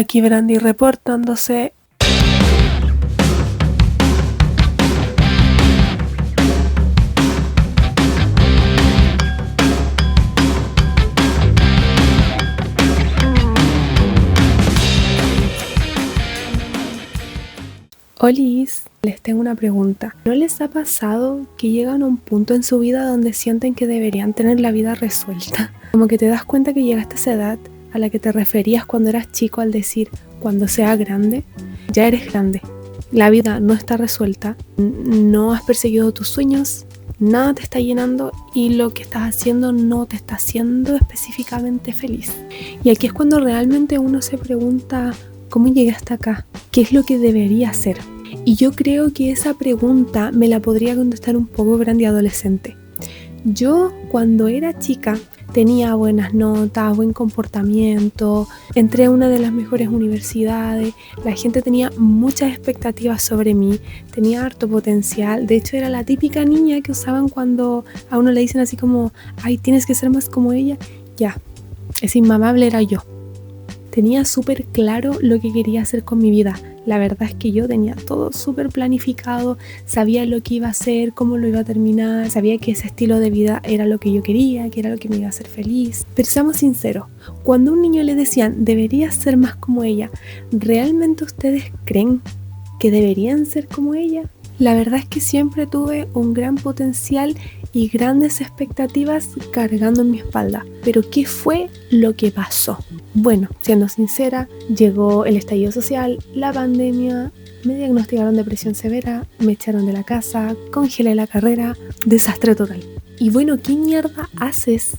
Aquí Brandy reportándose. Olis, les tengo una pregunta. ¿No les ha pasado que llegan a un punto en su vida donde sienten que deberían tener la vida resuelta? Como que te das cuenta que llegaste a esa edad a la que te referías cuando eras chico al decir, cuando sea grande, ya eres grande. La vida no está resuelta, no has perseguido tus sueños, nada te está llenando y lo que estás haciendo no te está haciendo específicamente feliz. Y aquí es cuando realmente uno se pregunta, ¿cómo llegué hasta acá? ¿Qué es lo que debería hacer? Y yo creo que esa pregunta me la podría contestar un poco Brandy adolescente. Yo cuando era chica tenía buenas notas, buen comportamiento, entré a una de las mejores universidades, la gente tenía muchas expectativas sobre mí, tenía harto potencial, de hecho era la típica niña que usaban cuando a uno le dicen así como, ay, tienes que ser más como ella, ya, ese inmamable era yo. Tenía súper claro lo que quería hacer con mi vida. La verdad es que yo tenía todo súper planificado, sabía lo que iba a hacer, cómo lo iba a terminar, sabía que ese estilo de vida era lo que yo quería, que era lo que me iba a hacer feliz. Pero seamos sinceros, cuando a un niño le decían, deberías ser más como ella, ¿realmente ustedes creen que deberían ser como ella? La verdad es que siempre tuve un gran potencial y grandes expectativas cargando en mi espalda. Pero ¿qué fue lo que pasó? Bueno, siendo sincera, llegó el estallido social, la pandemia, me diagnosticaron depresión severa, me echaron de la casa, congelé la carrera, desastre total. Y bueno, ¿qué mierda haces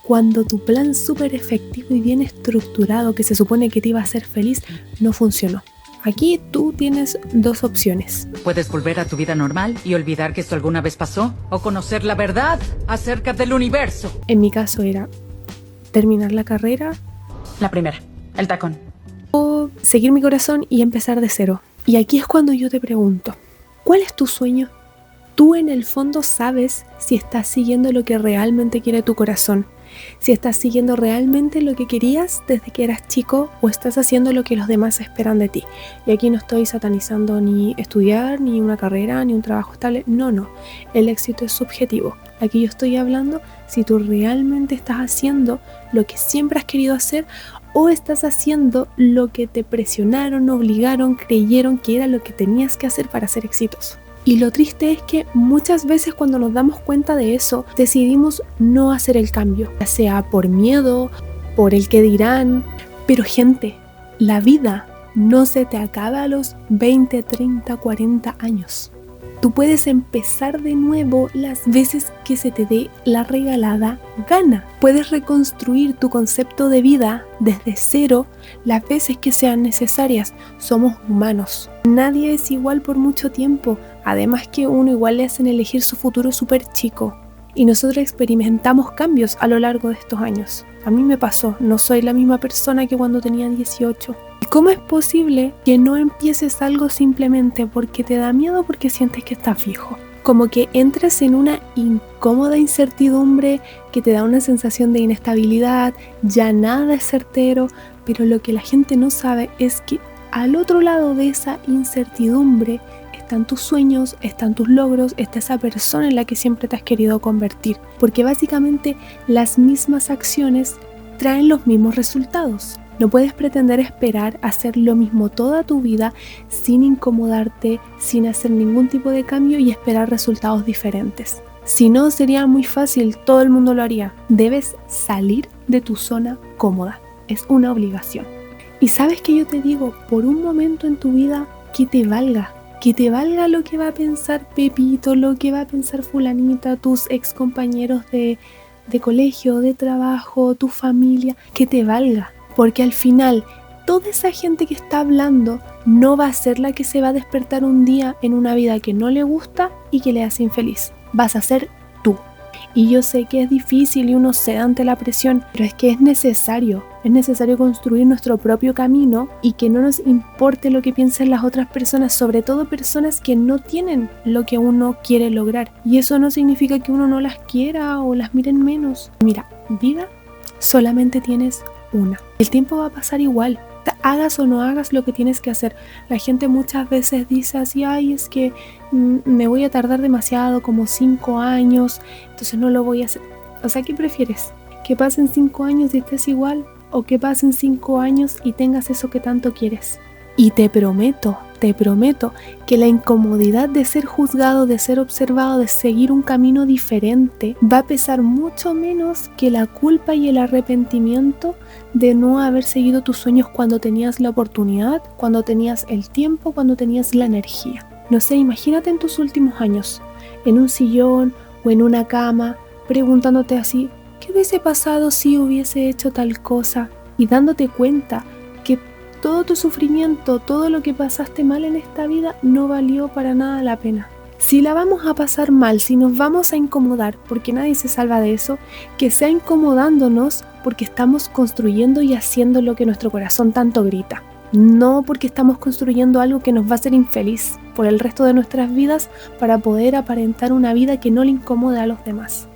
cuando tu plan súper efectivo y bien estructurado que se supone que te iba a hacer feliz no funcionó? Aquí tú tienes dos opciones. Puedes volver a tu vida normal y olvidar que esto alguna vez pasó, o conocer la verdad acerca del universo. En mi caso era terminar la carrera. La primera, el tacón. O seguir mi corazón y empezar de cero. Y aquí es cuando yo te pregunto, ¿cuál es tu sueño? Tú en el fondo sabes si estás siguiendo lo que realmente quiere tu corazón. Si estás siguiendo realmente lo que querías desde que eras chico o estás haciendo lo que los demás esperan de ti. Y aquí no estoy satanizando ni estudiar, ni una carrera, ni un trabajo estable. No. El éxito es subjetivo. Aquí yo estoy hablando si tú realmente estás haciendo lo que siempre has querido hacer o estás haciendo lo que te presionaron, obligaron, creyeron que era lo que tenías que hacer para ser exitoso. Y lo triste es que muchas veces cuando nos damos cuenta de eso, decidimos no hacer el cambio, ya sea por miedo, por el que dirán. Pero gente, la vida no se te acaba a los 20, 30, 40 años. Tú puedes empezar de nuevo las veces que se te dé la regalada gana. Puedes reconstruir tu concepto de vida desde cero las veces que sean necesarias. Somos humanos. Nadie es igual por mucho tiempo. Además que uno igual le hacen elegir su futuro súper chico. Y nosotros experimentamos cambios a lo largo de estos años. A mí me pasó, no soy la misma persona que cuando tenía 18. ¿Y cómo es posible que no empieces algo simplemente porque te da miedo o porque sientes que estás viejo? Como que entres en una incómoda incertidumbre que te da una sensación de inestabilidad, ya nada es certero, pero lo que la gente no sabe es que al otro lado de esa incertidumbre están tus sueños, están tus logros, está esa persona en la que siempre te has querido convertir. Porque básicamente las mismas acciones traen los mismos resultados. No puedes pretender esperar hacer lo mismo toda tu vida sin incomodarte, sin hacer ningún tipo de cambio y esperar resultados diferentes. Si no, sería muy fácil, todo el mundo lo haría. Debes salir de tu zona cómoda. Es una obligación. Y sabes que yo te digo, por un momento en tu vida, que te valga lo que va a pensar Pepito, lo que va a pensar fulanita, tus ex compañeros de colegio, de trabajo, tu familia, que te valga. Porque al final, toda esa gente que está hablando no va a ser la que se va a despertar un día en una vida que no le gusta y que le hace infeliz. Vas a ser tú. Y yo sé que es difícil y uno cede ante la presión, pero es que es necesario construir nuestro propio camino y que no nos importe lo que piensen las otras personas, sobre todo personas que no tienen lo que uno quiere lograr. Y eso no significa que uno no las quiera o las miren menos. Mira, vida solamente tienes una. El tiempo va a pasar igual. hagas o no hagas lo que tienes que hacer. La gente muchas veces dice así, ay, es que me voy a tardar demasiado, como 5 años, entonces no lo voy a hacer. O sea, ¿qué prefieres? ¿Que pasen 5 años y estés igual? ¿O que pasen 5 años y tengas eso que tanto quieres? Y te prometo que la incomodidad de ser juzgado, de ser observado, de seguir un camino diferente, va a pesar mucho menos que la culpa y el arrepentimiento de no haber seguido tus sueños cuando tenías la oportunidad, cuando tenías el tiempo, cuando tenías la energía. No sé, imagínate en tus últimos años, en un sillón o en una cama, preguntándote así, ¿qué hubiese pasado si hubiese hecho tal cosa? Y dándote cuenta que todo tu sufrimiento, todo lo que pasaste mal en esta vida no valió para nada la pena. Si la vamos a pasar mal, si nos vamos a incomodar, porque nadie se salva de eso, que sea incomodándonos porque estamos construyendo y haciendo lo que nuestro corazón tanto grita. No porque estamos construyendo algo que nos va a hacer infeliz por el resto de nuestras vidas para poder aparentar una vida que no le incomode a los demás.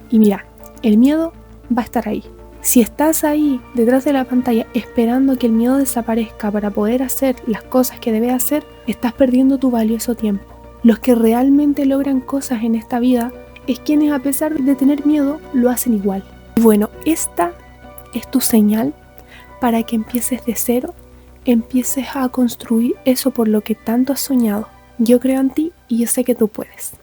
Y mira, el miedo va a estar ahí. Si estás ahí detrás de la pantalla esperando que el miedo desaparezca para poder hacer las cosas que debes hacer, estás perdiendo tu valioso tiempo. Los que realmente logran cosas en esta vida es quienes, a pesar de tener miedo, lo hacen igual. Y bueno, esta es tu señal para que empieces de cero, empieces a construir eso por lo que tanto has soñado. Yo creo en ti y yo sé que tú puedes.